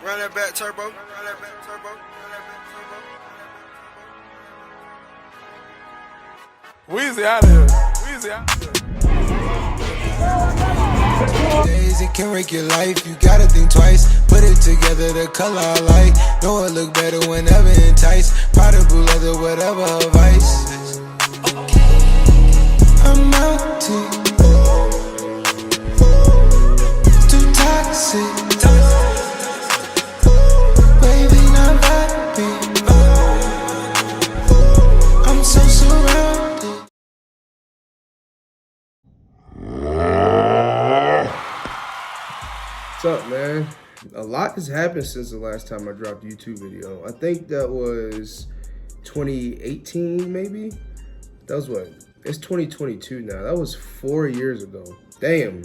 Run that back turbo. Run that back turbo. Weezy out of here. Weezy out of here. Days it can wreck your life, you gotta think twice. Put it together, the color I like. Know it look better whenever enticed. Powder blue leather, whatever her vice. I'm out too toxic. Baby, not vibing. I'm so surrounded. What's up, man? A lot has happened since the last time I dropped a YouTube video. I think that was 2018, maybe? That was what? It's 2022 now. That was 4 years ago. Damn.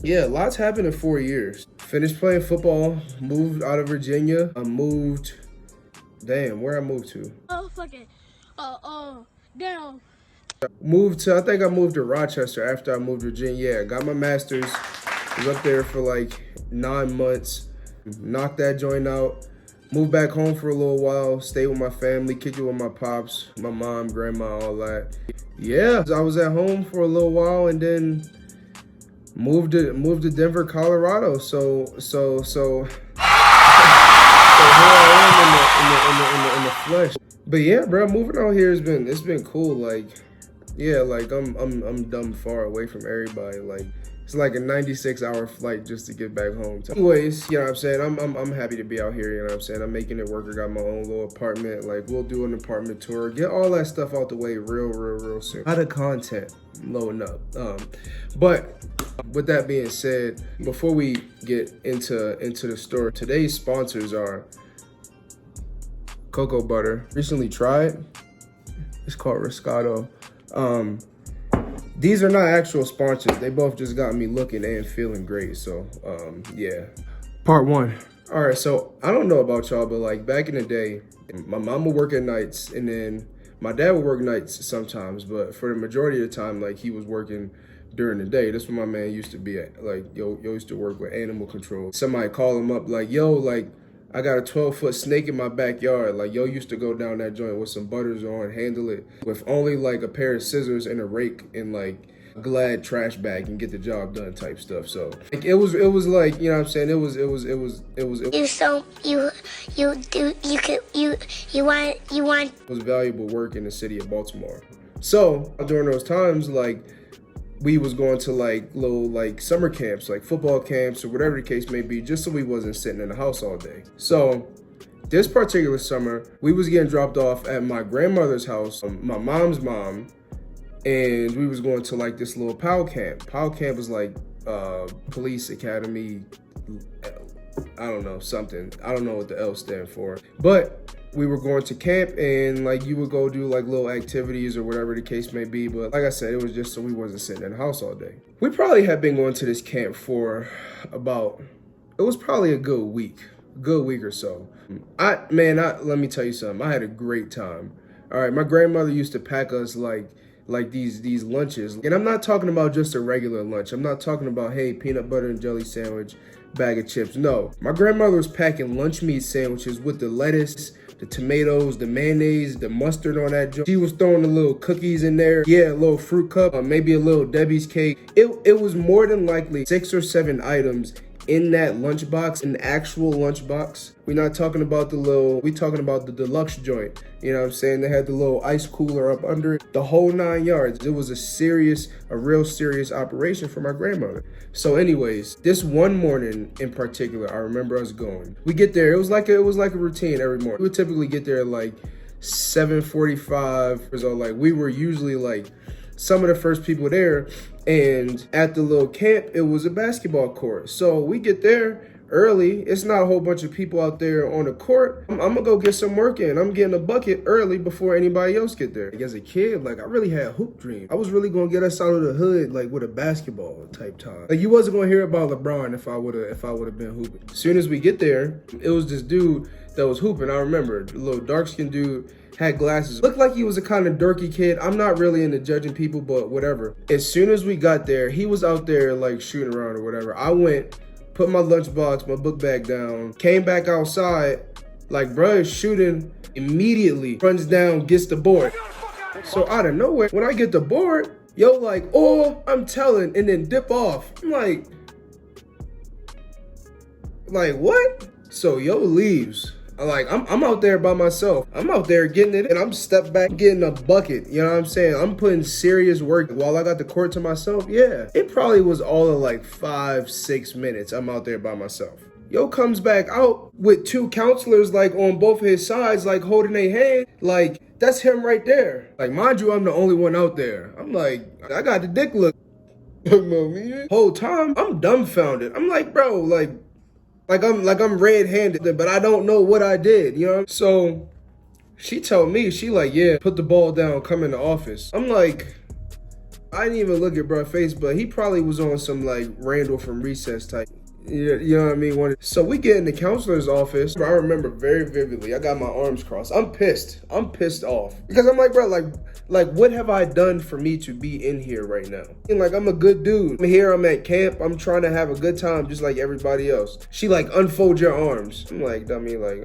Yeah, lots happened in 4 years. Finished playing football, moved out of Virginia. I moved, damn, where I moved to? Oh, fuck it. Damn. I think I moved to Rochester after I moved to Virginia. Yeah, got my master's. Was up there for like 9 months. Knocked that joint out. Moved back home for a little while. Stayed with my family. Kicked it with my pops, my mom, grandma, all that. Yeah, I was at home for a little while and then moved to Denver, Colorado. So here I am in the flesh. But yeah, bro, moving out here it's been cool. Like, yeah, like I'm dumb far away from everybody. Like, it's like a 96-hour flight just to get back home. Anyways, you know what I'm saying? I'm happy to be out here, you know what I'm saying? I'm making it work. I got my own little apartment. Like, we'll do an apartment tour. Get all that stuff out the way real soon. A lot of content loading up. But with that being said, before we get into the store, today's sponsors are cocoa butter. Recently tried. It's called Riscato. These are not actual sponsors. They both just got me looking and feeling great. So, yeah. Part one. All right, so I don't know about y'all, but like back in the day, my mom would work at nights and then my dad would work nights sometimes, but for the majority of the time, like he was working during the day. That's what my man used to be at. Like, yo used to work with animal control. Somebody call him up like, yo, like, I got a 12-foot snake in my backyard. Like, yo used to go down that joint with some butters on, handle it with only like a pair of scissors and a rake and like a Glad trash bag and get the job done type stuff. So like it was like, you know what I'm saying? It was valuable work in the city of Baltimore. So during those times, like, we was going to like little like summer camps, like football camps or whatever the case may be, just so we wasn't sitting in the house all day. So this particular summer, we was getting dropped off at my grandmother's house, my mom's mom, and we was going to like this little POW camp. POW camp was like police academy, I don't know, something. I don't know what the L stand for. But we were going to camp and like you would go do like little activities or whatever the case may be. But like I said, it was just so we wasn't sitting in the house all day. We probably had been going to this camp for it was probably a good week or so. Let me tell you something. I had a great time. All right, my grandmother used to pack us like these lunches. And I'm not talking about just a regular lunch. I'm not talking about, hey, peanut butter and jelly sandwich, bag of chips. No, my grandmother was packing lunch meat sandwiches with the lettuce, the tomatoes, the mayonnaise, the mustard on that joint. She was throwing the little cookies in there. Yeah, a little fruit cup, maybe a little Debbie's cake. It was more than likely 6 or 7 items in that lunchbox, an actual lunchbox. We're not talking about we talking about the deluxe joint. You know what I'm saying? They had the little ice cooler up under it, the whole 9 yards. It was a real serious operation for my grandmother. So anyways, this one morning in particular, I remember us going. We get there, it was like a routine every morning. We would typically get there like 7:45. So like we were usually like some of the first people there, and at the little camp, it was a basketball court. So we get there early. It's not a whole bunch of people out there on the court. I'm gonna go get some work in. I'm getting a bucket early before anybody else get there. Like, as a kid, like I really had hoop dreams. I was really gonna get us out of the hood like with a basketball type time. Like you wasn't gonna hear about LeBron if I would have been hooping. As soon as we get there, it was this dude that was hooping. I remember, the little dark-skinned dude, had glasses. Looked like he was a kind of dorky kid. I'm not really into judging people, but whatever. As soon as we got there, he was out there like shooting around or whatever. I went put my lunchbox, my book bag down, came back outside, like bruh is shooting, immediately runs down, gets the board. So out of nowhere, when I get the board, yo like, oh, I'm telling, and then dip off. I'm like what? So yo leaves. Like I'm out there by myself. I'm out there getting it, and I'm stepped back getting a bucket. You know what I'm saying? I'm putting serious work while I got the court to myself. Yeah, it probably was all of like 5-6 minutes. I'm out there by myself. Yo comes back out with 2 counselors like on both his sides, like holding their hand. Like that's him right there. Like mind you, I'm the only one out there. I'm like, I got the dick look. Whole time I'm dumbfounded. I'm like, bro, like I'm red-handed, but I don't know what I did, you know? So she told me, she like, yeah, put the ball down, come in the office. I'm like, I didn't even look at bruh's face, but he probably was on some like Randall from Recess type. You know what I mean? So we get in the counselor's office. I remember very vividly. I got my arms crossed. I'm pissed. I'm pissed off. Because I'm like, bro, like what have I done for me to be in here right now? And like, I'm a good dude. I'm here, I'm at camp. I'm trying to have a good time just like everybody else. She like, unfold your arms. I'm like, dummy, like,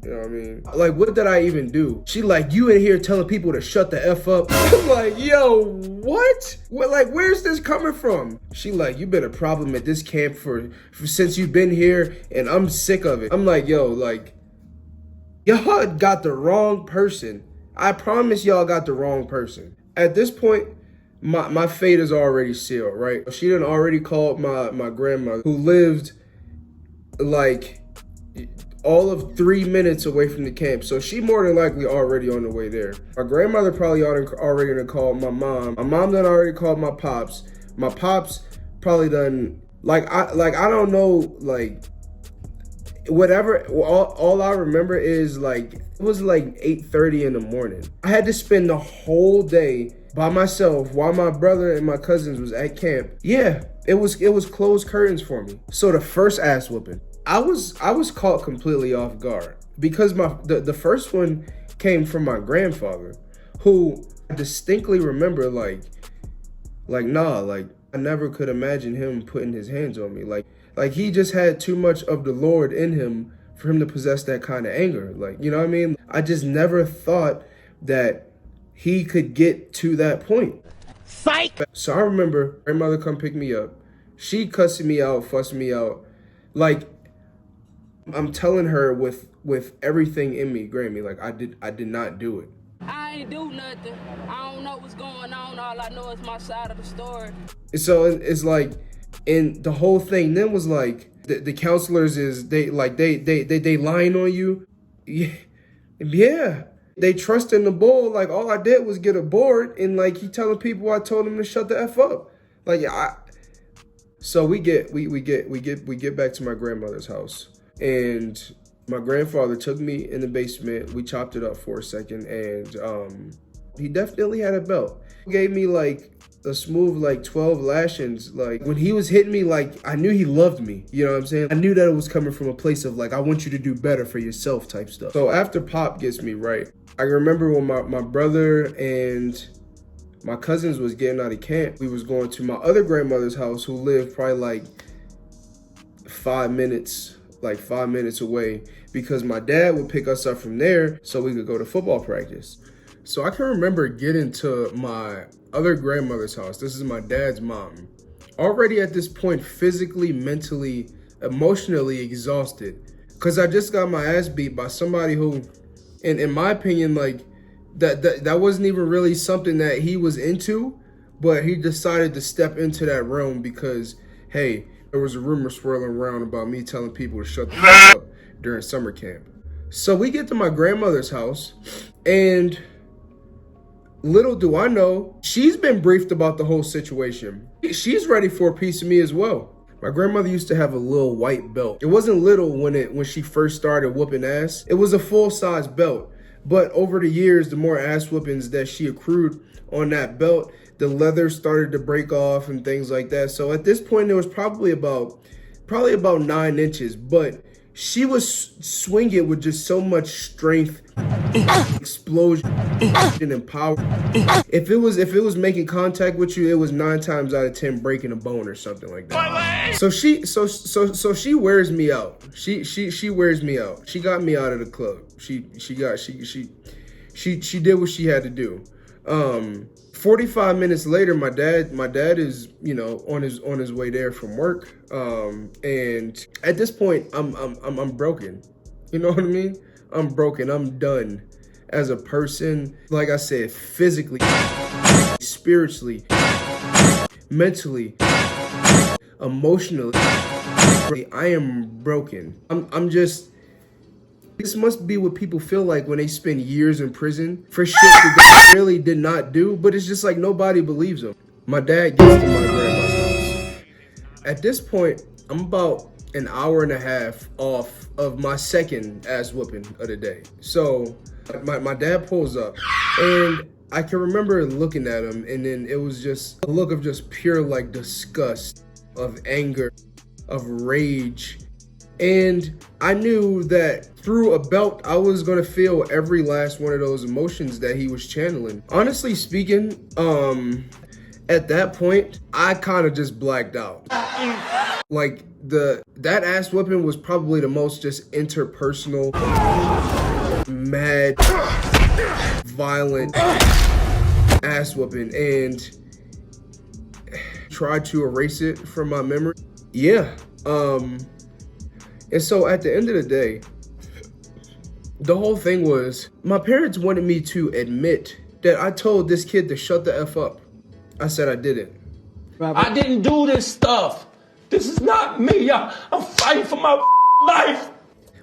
you know what I mean? Like, what did I even do? She like, you in here telling people to shut the F up. I'm like, yo, what? Like, where's this coming from? She like, you been a problem at this camp for since you've been here, and I'm sick of it. I'm like, yo, like, y'all got the wrong person. I promise y'all got the wrong person. At this point, my fate is already sealed, right? She done already called my grandmother, who lived like all of 3 minutes away from the camp. So she more than likely already on the way there. My grandmother probably already done called my mom. My mom done already called my pops. My pops probably done, I don't know, like, whatever. All I remember is like, it was like 8:30 in the morning. I had to spend the whole day by myself while my brother and my cousins was at camp. Yeah, it was closed curtains for me. So the first ass whooping, I was caught completely off guard because the first one came from my grandfather, who I distinctly remember like I never could imagine him putting his hands on me. Like he just had too much of the Lord in him for him to possess that kind of anger. Like, you know what I mean? I just never thought that he could get to that point. Psych! So I remember grandmother come pick me up. She cussing me out, fussing me out. Like, I'm telling her with everything in me, Grammy, like I did not do it. I ain't do nothing. I don't know what's going on. All I know is my side of the story. So it's like, and the whole thing then was like, the counselors is they lying on you. Yeah. They trust in the bull. Like all I did was get a board, and like he telling people I told him to shut the F up. Like so we get back to my grandmother's house. And my grandfather took me in the basement. We chopped it up for a second, and he definitely had a belt. He gave me like a smooth like 12 lashings. Like when he was hitting me, like I knew he loved me. You know what I'm saying? I knew that it was coming from a place of like, I want you to do better for yourself type stuff. So after Pop gets me right, I remember when my brother and my cousins was getting out of camp, we was going to my other grandmother's house, who lived probably like 5 minutes away, because my dad would pick us up from there so we could go to football practice. So I can remember getting to my other grandmother's house. This is my dad's mom. Already at this point, physically, mentally, emotionally exhausted, because I just got my ass beat by somebody who, in my opinion, like that wasn't even really something that he was into, but he decided to step into that realm because, hey, there was a rumor swirling around about me telling people to shut the fuck up during summer camp. So we get to my grandmother's house, and little do I know, she's been briefed about the whole situation. She's ready for a piece of me as well. My grandmother used to have a little white belt. It wasn't little when she first started whooping ass. It was a full-size belt. But over the years, the more ass whoopings that she accrued on that belt, the leather started to break off and things like that. So at this point, it was probably about 9 inches, but she was swinging with just so much strength. explosion and power. If it was making contact with you, it was 9 times out of 10 breaking a bone or something like that. So she wears me out. She wears me out. She got me out of the club. She did what she had to do. 45 minutes later, my dad is, you know, on his way there from work. And at this point, I'm broken. You know what I mean? I'm broken. I'm done as a person. Like I said, physically, spiritually, mentally, emotionally, I am broken. I'm just. This must be what people feel like when they spend years in prison for shit that they really did not do, but it's just like nobody believes them. My dad gets to my grandma's house. At this point, I'm about an hour and a half off of my second ass whooping of the day. So my dad pulls up, and I can remember looking at him, and then it was just a look of just pure like disgust, of anger, of rage. And I knew that through a belt, I was gonna feel every last one of those emotions that he was channeling. Honestly speaking, at that point, I kind of just blacked out. Like that ass whipping was probably the most just interpersonal, mad, violent ass whooping, and tried to erase it from my memory. Yeah. And so at the end of the day, the whole thing was, my parents wanted me to admit that I told this kid to shut the F up. I said I didn't. I didn't do this stuff. This is not me. I'm fighting for my life.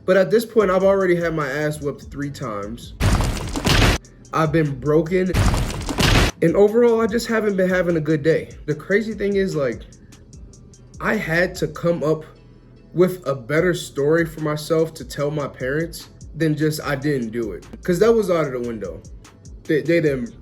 But at this point, I've already had my ass whipped 3 times. I've been broken. And overall, I just haven't been having a good day. The crazy thing is, like, I had to come up with a better story for myself to tell my parents than just I didn't do it. Because that was out of the window. They didn't,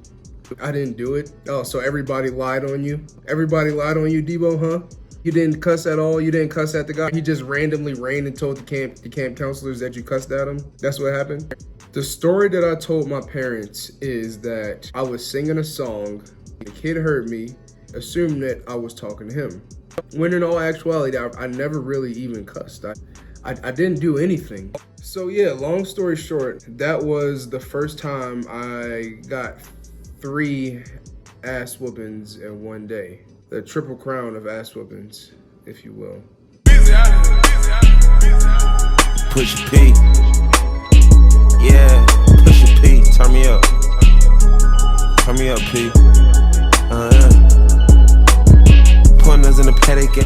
I didn't do it. Oh, so everybody lied on you? Everybody lied on you, Debo, huh? You didn't cuss at all? You didn't cuss at the guy? He just randomly ran and told the camp counselors that you cussed at him? That's what happened? The story that I told my parents is that I was singing a song, the kid heard me, assumed that I was talking to him. When in all actuality, I never really even cussed. I didn't do anything. So yeah, long story short, that was the first time I got 3 ass whoopings in one day. The triple crown of ass whoopings, if you will. Push a P. Yeah, push a P. Turn me up. Turn me up, P. Pointers in the paddock.